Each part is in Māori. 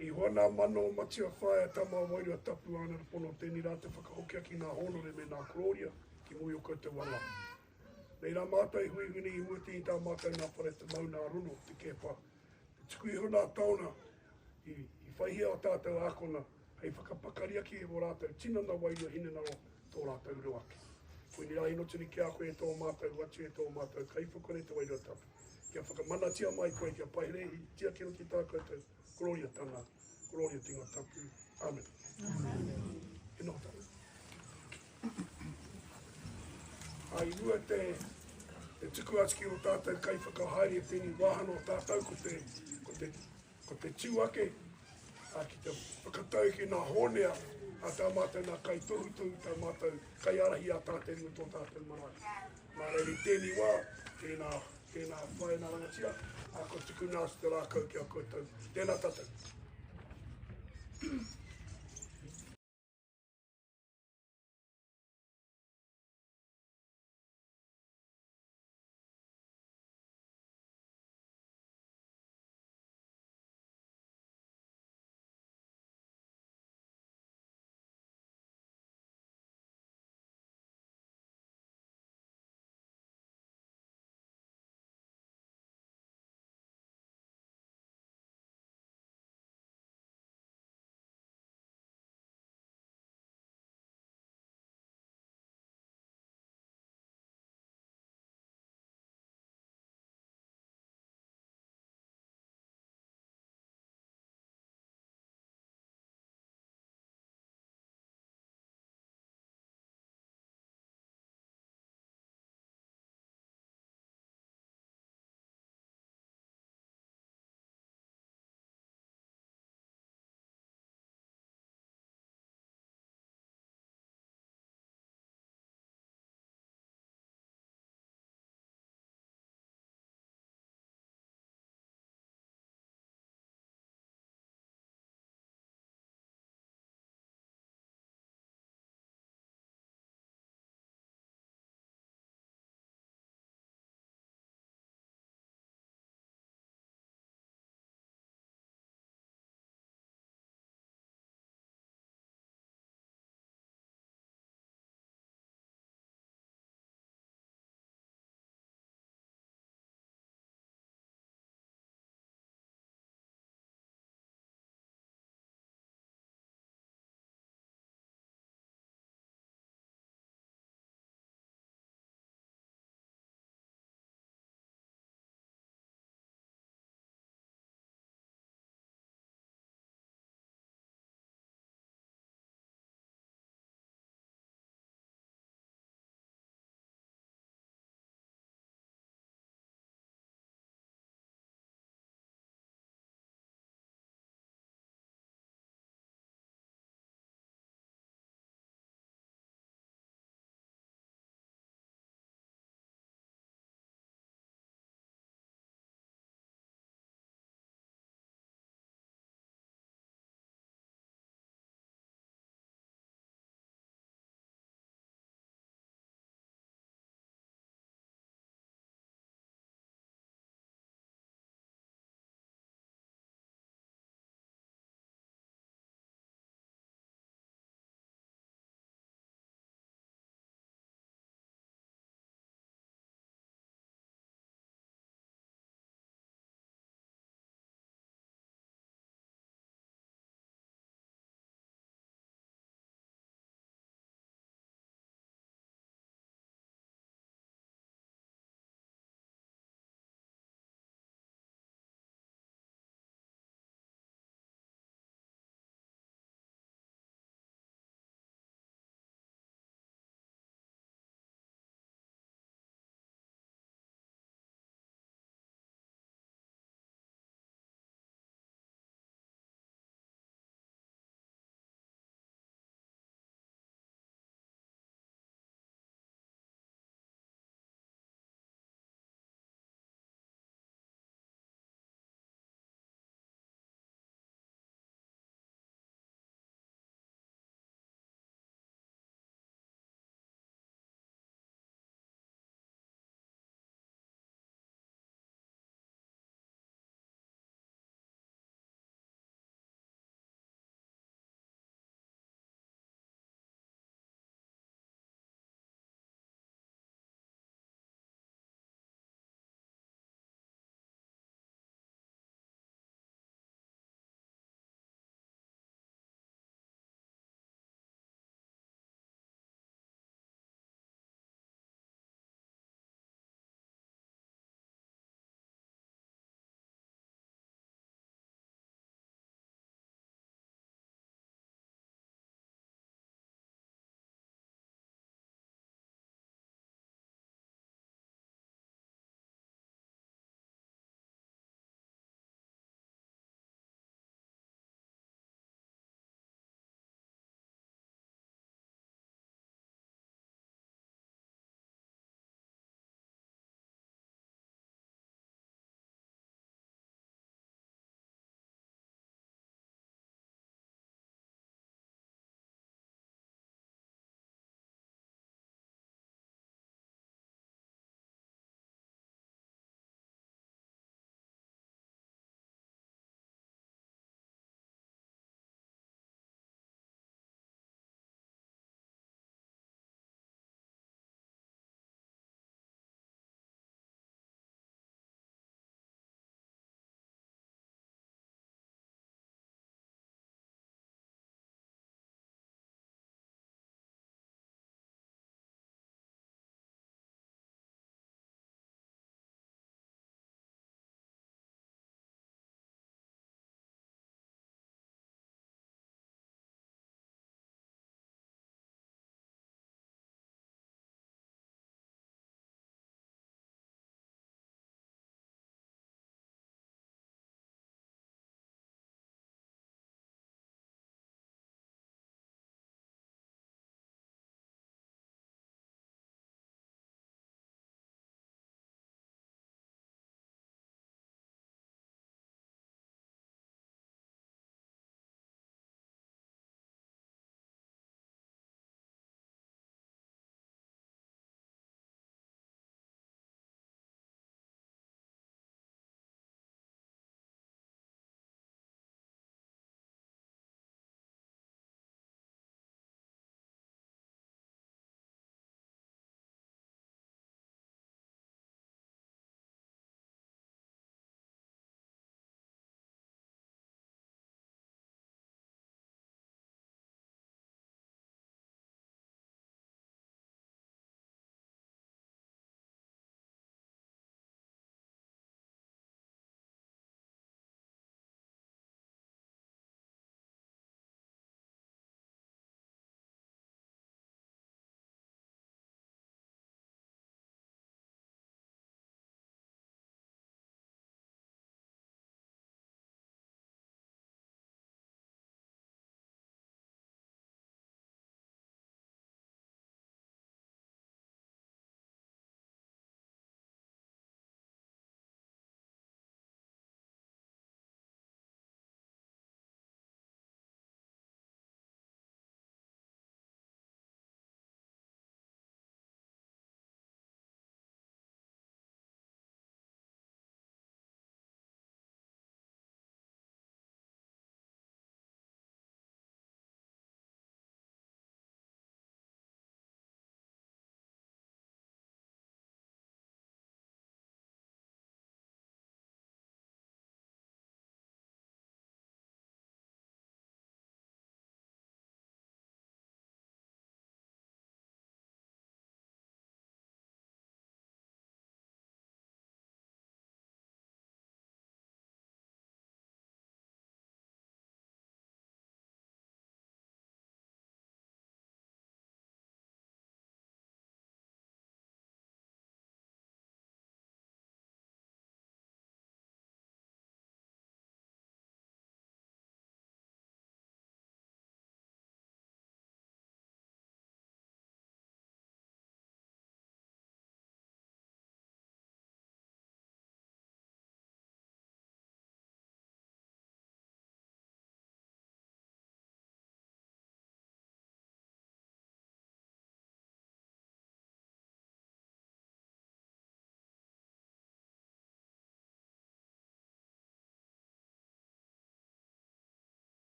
I hona mano matia whae tama wairu a tapu ana pono tēni rā te whakahokia ki ngā honore me ngā kororia ki mui o koutou wala. Nei rā mātai hui huni I muti I tā mātai ngā whare te mau ngā runo te kepa. Te tuku I hona tauna I whaihia o tātou ākona hei whakapakaria ki e mo rātou tinana wairu a hinena o tō rātou ruaki. Koe ni rā inotini ki a koe e tō mātou watu e tō mātou kaifukore te wairu a tapu. Kia whakamanatia mai koe kia pahere I tia kiro ki tā koutou. Gloria tana, gloria tinga tapu. Amen. E no tau. Ai rua te tuku atiki o tātou kai whakahaere tēni wāhano o tātou ko te tūake a ki te whakatau ki ngā honea a tā mātou ngā kaitohutohu, tā mātou kai arahi a tātou o tō tātou marae. Nā reiri tēni wā, tēnā whae nā rangatia, a ko tuku nāsi te rākau ki a koutou. Tēnā tātou.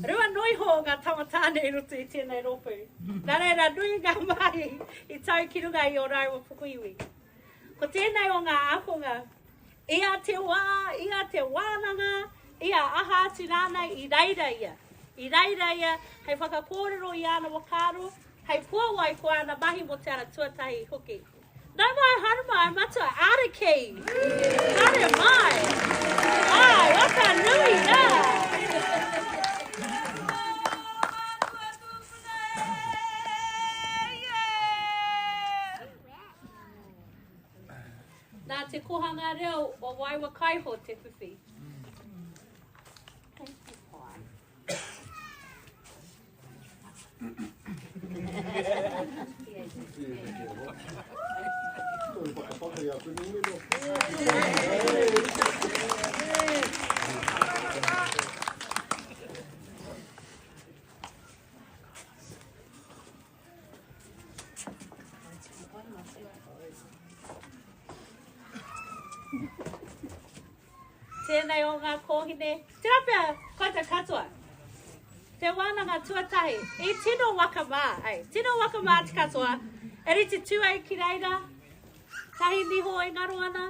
Rua noi ho ngā tamatāne I roto I tēnei ropu. Nā reira nui ngā mai I tau ki runga I o raiwa pukuiwi. Ko tēnei o ngā akonga, ia te wā, ia te wānanga, ia aha atu rānei I reira ia. I reira ia, hei whakakōrero I ana wakaro, hei puawai ko ana mahi mo te ana tuatahi hoki. Nāumai, haramai, matua, Ariki. Haramai. Ai, waka nui nā. Nā te kohanga reo o waiwa kaiho te whiwhi. Thank you, Pai. Tēnei o ngā kōhine. Tēnā pia Tātou Katoa. Te wānanga tuatahi. I tino waka mā. Tino waka mā te katoa. Eri te tuai ki reira. Tahi niho e ngaro ana.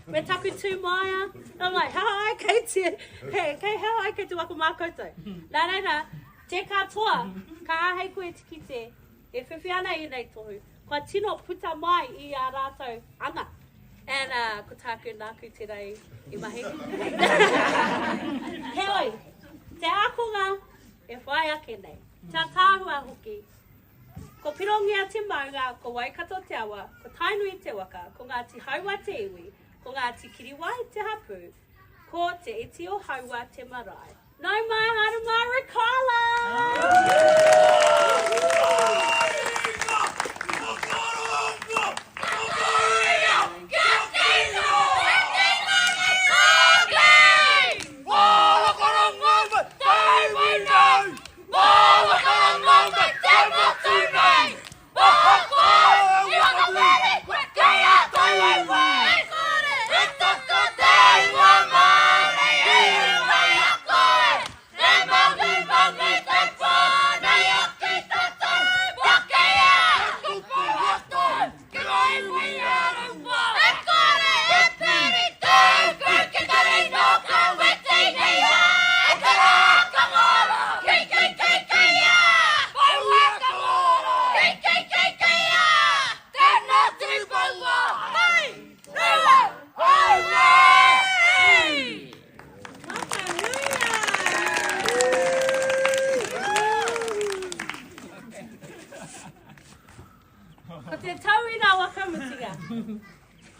Me taku tū maia. I'm like, hao ai kei te. Kei hao ai kei te waka mā koutou. Nā reira, te katoa. Ka ahei koe te kite. E whiwhi ana I nei tohu. Kua tino puta mai I a rātou anga. And ko tāku nāku te rei I mahi. Heoi, te akonga e whai ake nei. Tā tāhua hoki. Ko pirongia te maunga, ko waikato te awa, ko tainui te waka, ko ngā te haua te iwi, ko ngā te kiriwai te hapu, ko te iti o haua te marae. Nōumai, haramai, Rikala!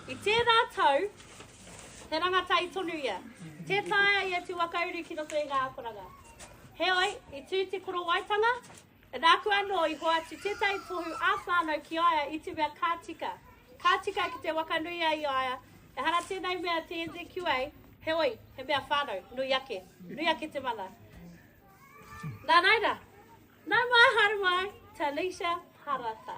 I tēnā tau, te rangata I tonu ia. Te taia ia tu wakauru ki roto I ngā akoranga. Heoi, I tū te Korowaitanga, e nāku anō I hoa tu tētai tohu āwhānau ki aia I te mea kātika. Kātika ki te wakanuia I aia, e hana tēnei mea te NZQA, heoi, he mea whānau, nui ake te mana. Nā naira, nā mai haramai, Talisha Parata.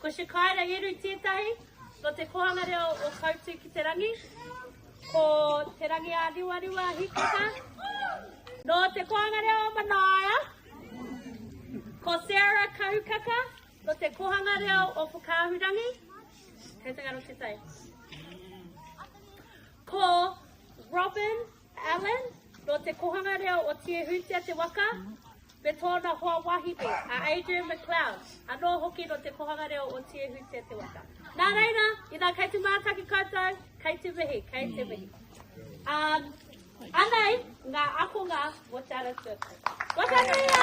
Ko se kaira iru tētahi, no te kohanga reo o koutou ki te rangi, ko te rangi a riwa hikaka, no te kohanga reo o manaia, ko Sarah kahukaka, no te kohanga reo o whakaahurangi, hei tanga no te tai. Ko Robin Allen, no te kohanga reo o tie hutia te waka, me tōna hoa wahine, a Adrian McLeod, anō hoki no te kohanga reo o tie hutia te waka. Nōreira, i nā kei te mātaki koutou, kei te mihi. Anei, ngā akonga o Tātou Katoa Rā. Whakamutunga!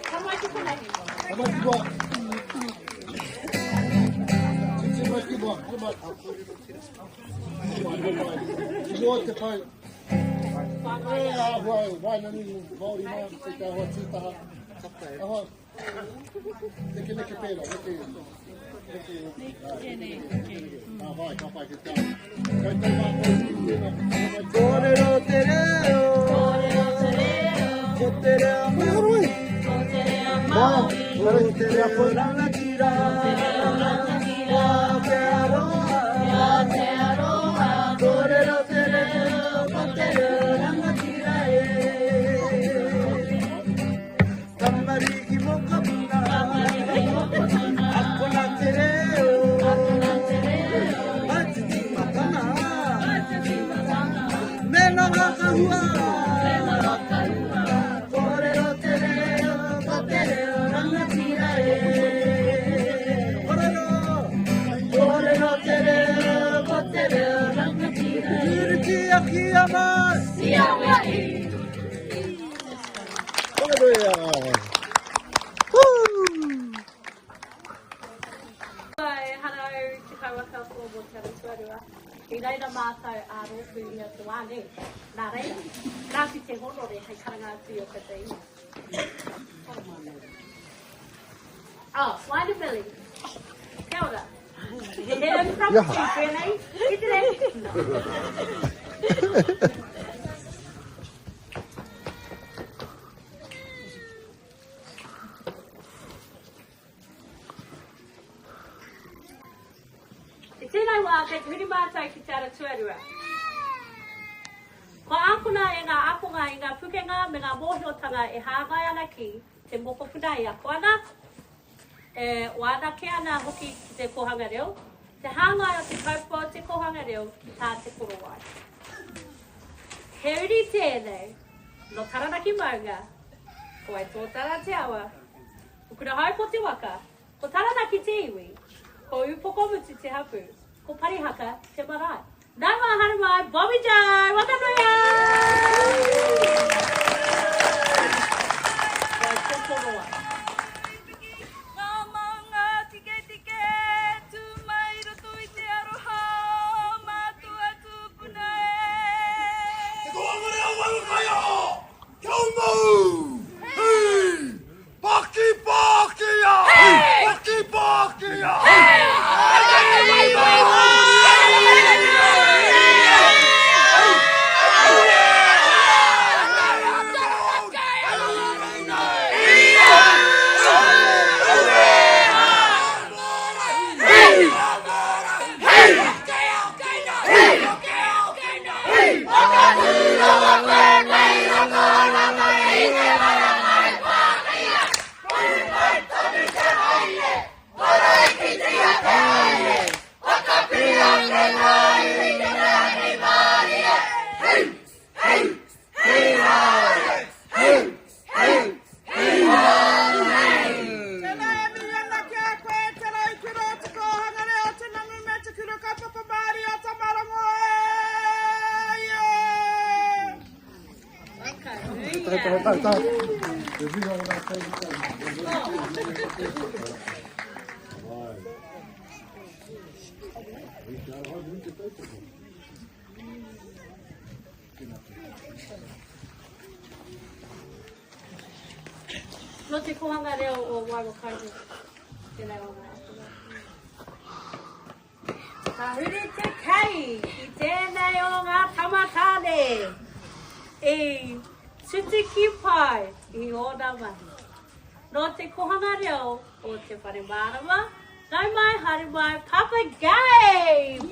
Kamai ki ponehi. Kamai ki poa. Kamai ki poa. Kamai te pai. Wai nani Māori mā, te ka hoa tūtaha. Aha. Neke pēra, vai, ka pai ki tā. Koutou mātou ki tēnā. Kōrero te reo. Ko te reo Māori. Ko te reo rangatira. Ko te aroha. Kōrero te reo. Ko te reo rangatira Tamariki mo kapuna. Ako na te reo. Atiti matana. Mena wakahua. Kōrero te reo. Ko te reo rangatira Kōrero te reo. Ko te reo rangatira Iriti aki ama. Siawahi. Hello, te kaiwaka o mo Tātou Rā. I reira mātou a rōku i a te wāne. Nā reira, nāki te honore hei Karangaiti o kate i. Oh, Waina Billy. Kia ora. He impromptu, really? I te re. Tēnā wā, kei te huri mātou ki Tātou Rā. Ko āpuna e ngā aponga i ngā pukenga me ngā mōhiotanga e hāngai ana ki te mokopunai a koana. E wāna ke ana hoki ki te kohanga reo. Te hāngai o te kaupō te kohanga reo ki tā te korowai. He uri tēnei, no taranaki Māunga, ko ai tōtara te awa. Ukura hau ko te waka, ko taranaki te iwi, ko upokomutu te hapu. Ko parihaka te marae. Nā mā hana mai, Bobby Joe, whakamutunga! Kai te koroa. Ngā maunga tike, tū mai roto i te aroha, mātua tūpuna Te koanga reo wangakaia! Kia mau! Hei! Paki! No te kohanga reo o Warokaru. Tēnā o ngā. Ka huri te kei i tēnei o ngā tamatane. E tuti ki pai i ōna mahi. No te kohanga reo o te whare mārama. Nāumai, haere mai, Papa Game!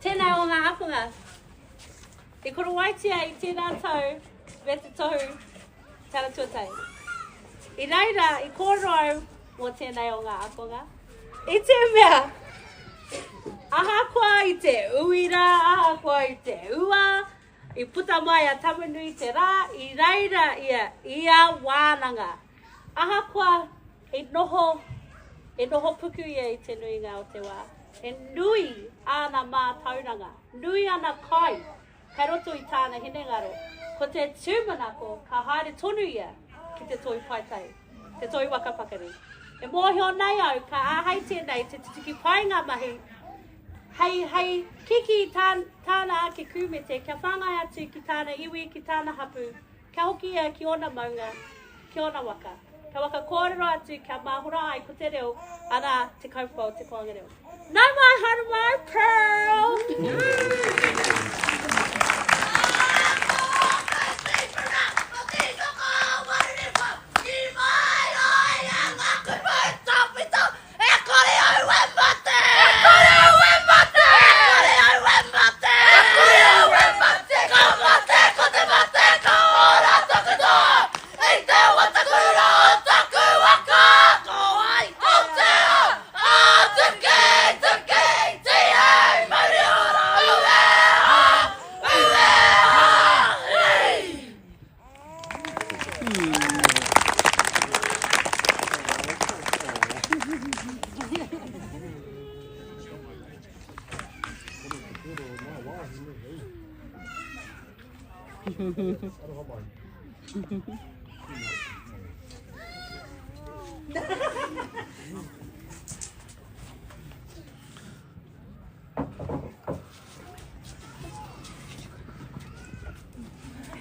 Tēnā o ngā apunga. Te Korowaitia I tēnā tau, me te tohu, tara tuatai. I reira, I kōrau mō tēnei o ngā apunga. I te mea, ahakoa I te uira, ahakoa I te ua, I puta mai a tamanui te rā, I reira ia wānanga. Ahakoa I noho puku ia I te nuinga o te wā. E nui ana mā tauranga, nui ana kai, kei roto I tāna hinengaro. Ko te tūmanako, ka haere tonu ia ki te toi paitai, te toi wakapakari. E mōhio nei au, ka āhei tēnei, te tiki pai ngā mahi, hei kiki tāna ake kūmete, kia whangai atu ki tāna iwi, ki tāna hapu, kia hoki ia ki ona Māunga, ki ona Waka. Ka waka kōrero atu, kia mahora ai ko te reo, ana te kaupau, te koanga reo. Nāumai, haere mai, Pearl!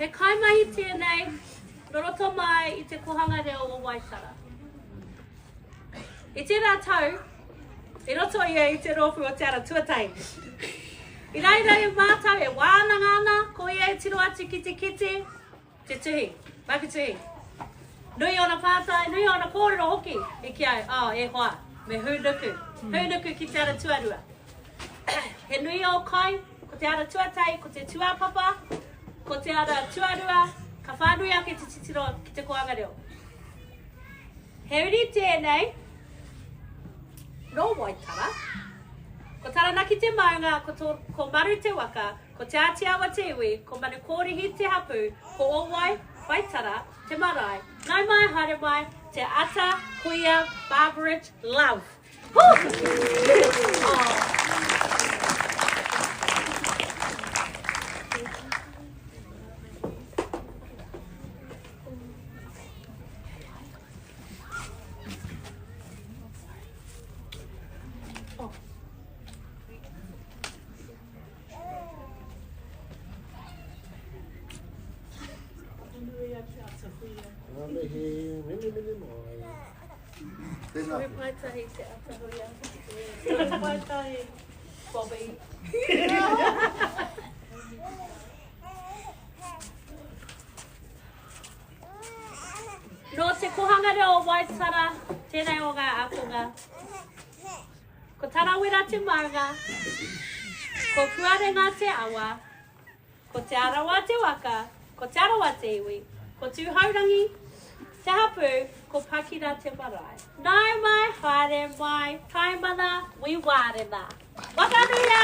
He kaimahi tēnei, roroto mai I te kohanga reo o Waitara. I tērā tau, I roto ia I te ropu o te ara tuatai. I reira I mātau e wānanga ana, ko ia e tiro atu ki te kite, te tuhi, maki tuhi. Nui ona pātai, nui ona kōrero hoki, I ki au, e hoa, me hūnuku ki te ara tuarua. He nui o kai, ko te ara tuatai, ko te tuapapa, ko te ara tuarua, ka whānui ake te titiro ki te koanga reo. He uri tēnei, no Waitara, ko taranaki te Māunga, ko maru te Waka, ko te ātiawa te iwi, ko manu kōrihi te hapu, ko o wai, Waitara, te marae, Nāumai, haere mai, te ata, kuia, barbarate, love. Sorry, paitai te atahuia. Sorry, paitai, Bobby. No te kohanga reo o Waitara, tēnei o ngā akonga. Ko tarawera te Māunga, ko kuarenga te awa, ko te arawa te waka, ko te arawa te iwi, ko tūhaurangi, te hapu, ko pakira te marae. Nāumai, haere mai, taimana, wi wārena. Whakamutunga!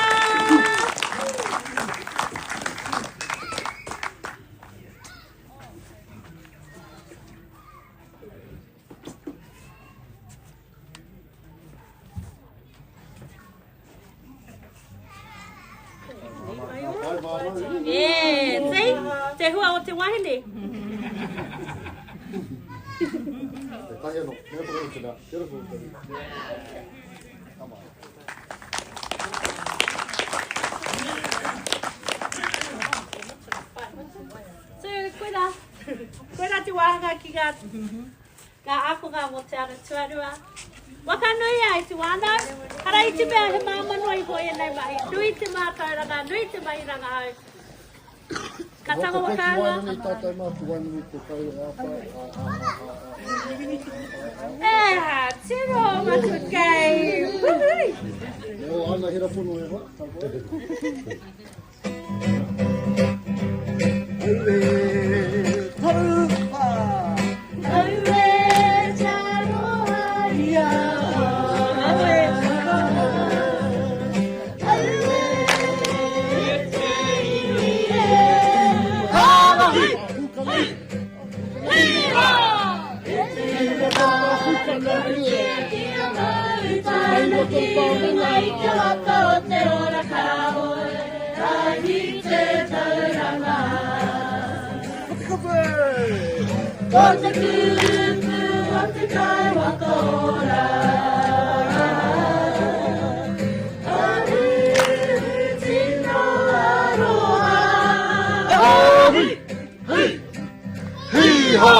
Yeah, see? Te hua o te wahine. So, koera te wahanga ki ngā akonga mo te ara tuarua. Waka nui ai te wānau, hara i te mea he māmanu i hoi nei mahi, nui te mātauranga, nui te mahiranga hau. Ka tanga wakanga. Tino matu kei. Wuhui. Nō ana hira pono e hoa. Aue, taruha. Aue, taruha ia. Aue, aue, te iwi e. Hāwahi, hei ha. E te iwi ha, hukanari e kia mai. Taina ki ngai kia waka o te ora ka oe. Tahi te tauranga. Ko te kupu o te kai waka ora. Ahu tino aroha. Ahi, hei, hei ha.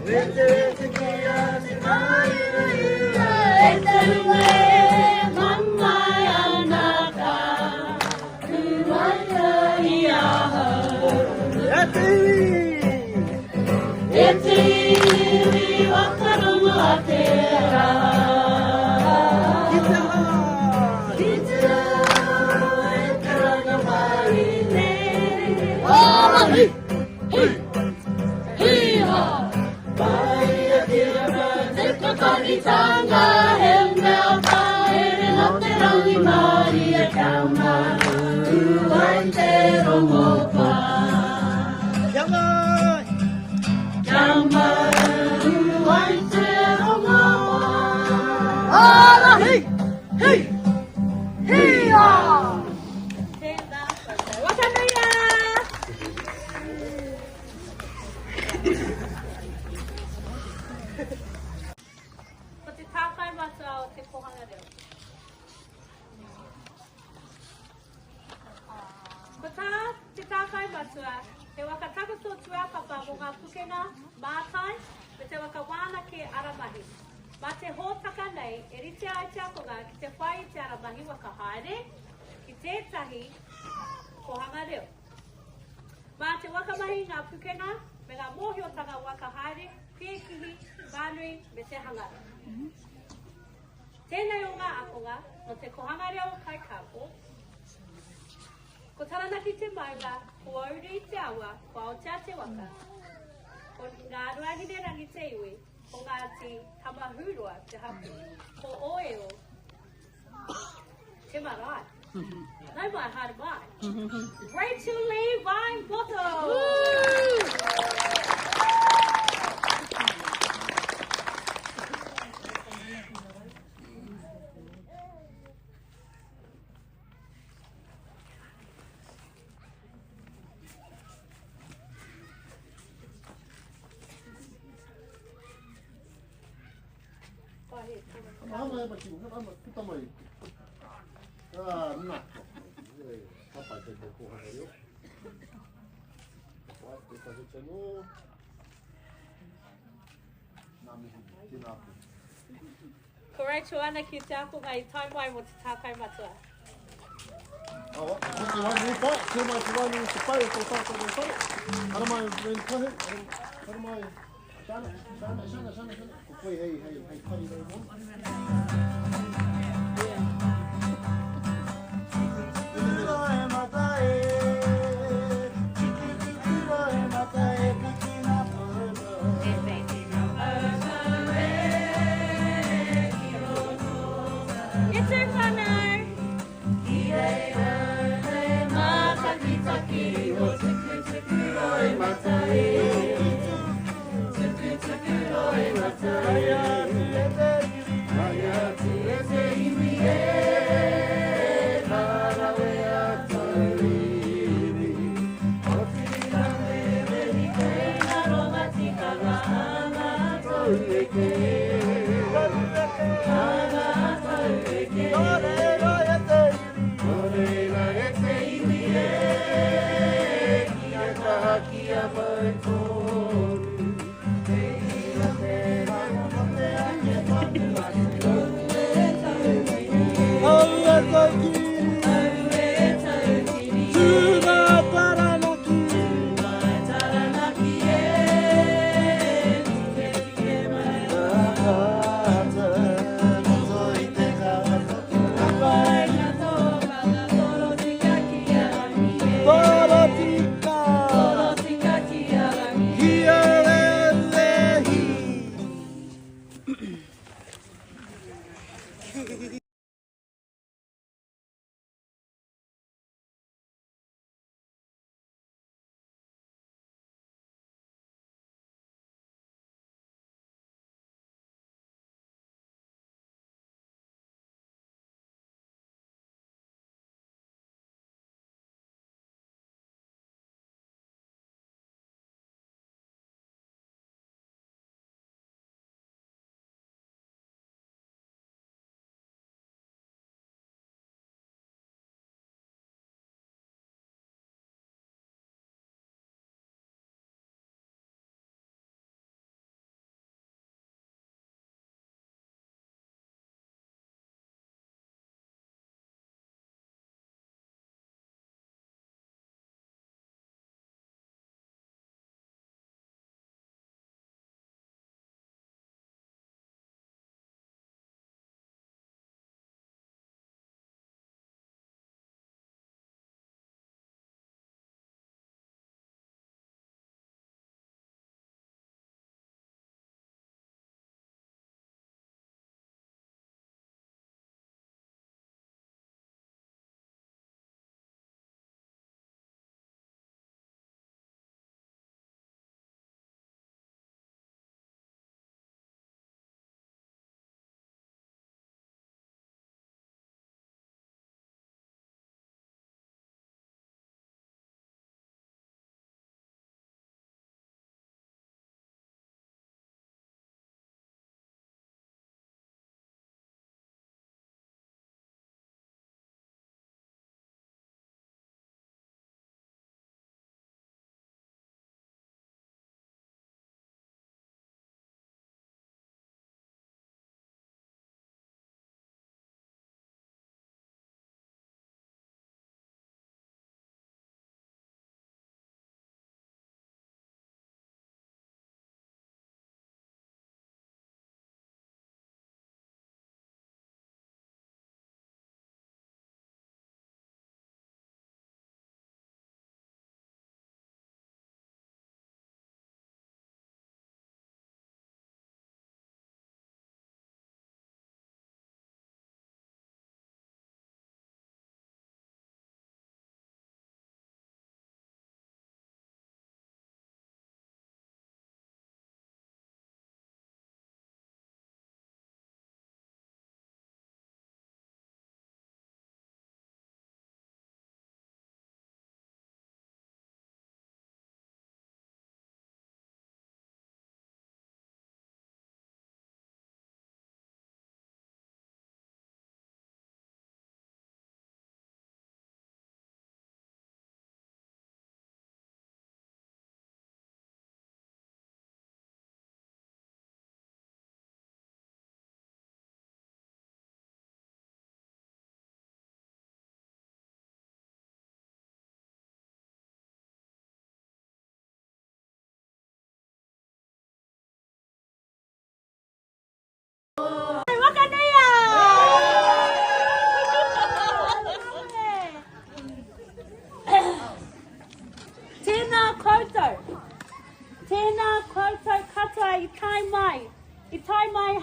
E te kia te maira ia. E te ue mamai anaka. Kuaia ia hau. E te e te iwi wakarongo a te rā. Ki te ao, e te ranga mai nei. Hei, hei, hei ha. Mai a te rā, te Kotahitanga, he mea Haere no te rangi mai e kauma. Uai te rongo pā. Kia mai! Kia mai! Uai te rongo pā. Ara hei! Hei! Hei a! Tēnā koutou. Whakamutunga! Ko te tāpai matua o te kohanga reo. Ko te tāpai matua, he waka takoto tuapapa mo ngā pukenga, mātai, me te waka wāna ke aramahi. Ma te hōtaka nei, e rite ai te akonga ki te whai te aramahi waka haere, ki tētahi kohanga reo. Ma te wakamahi ngā pukenga, me ngā mōhiotanga waka haere, pēkihi, whānui, me te hangara. Tēnei o ngā akonga, no te kohanga reo kai kāpo, ko taranaki te Māunga, ko auri te awa, ko Aotea te Waka. Ko ngā ruahine rangi te iwi, ko ngā ti tamahurua te hapu, ko oeo te marae. Nāumai, haere mai. Rachel Lee Vaingoto! Hama e maki, hama puta mai. Nako. Papai te te kohanga reo. Wai te kahita no. Nā mihi, tēnā pu. Ko Rachel ana ki te akonga i taimai mo te tākai matua. Awa, te wani upa, te mai te wani te pai o tō tātou o pai. Ara mai, ren kahe, ara mai. Sana. Ko koe hei kari rau mo. Tuku tuku oi matai,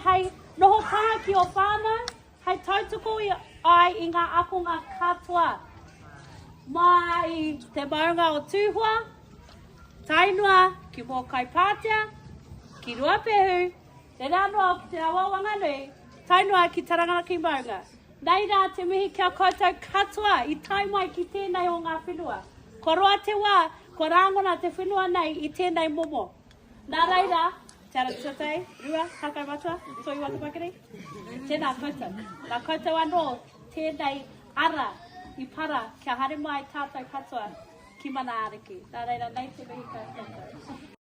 hei noho paha ki o whānau, hei tautoko ai i ngā akonga katoa. Mai te maunga o tūhua, tainua ki mō kaipātia, ki ruapehu, te ranoa ki te awa wanganui, tainua ki Tarangaiti maunga. Nei rā te mihi kia koutou katoa i taimai ki tēnei o ngā whenua. Ko roa te wā, ko rāngona te whenua nei i tēnei momo. Nōreira, te ara tuatei, rua, hakai matua, toi waka pakiri. Tēnā koutou. Nā koutou anō, tēnei ara i para kia haere mai tātou katoa ki Mana Ariki. Nōreira, nei te mihi kia koutou.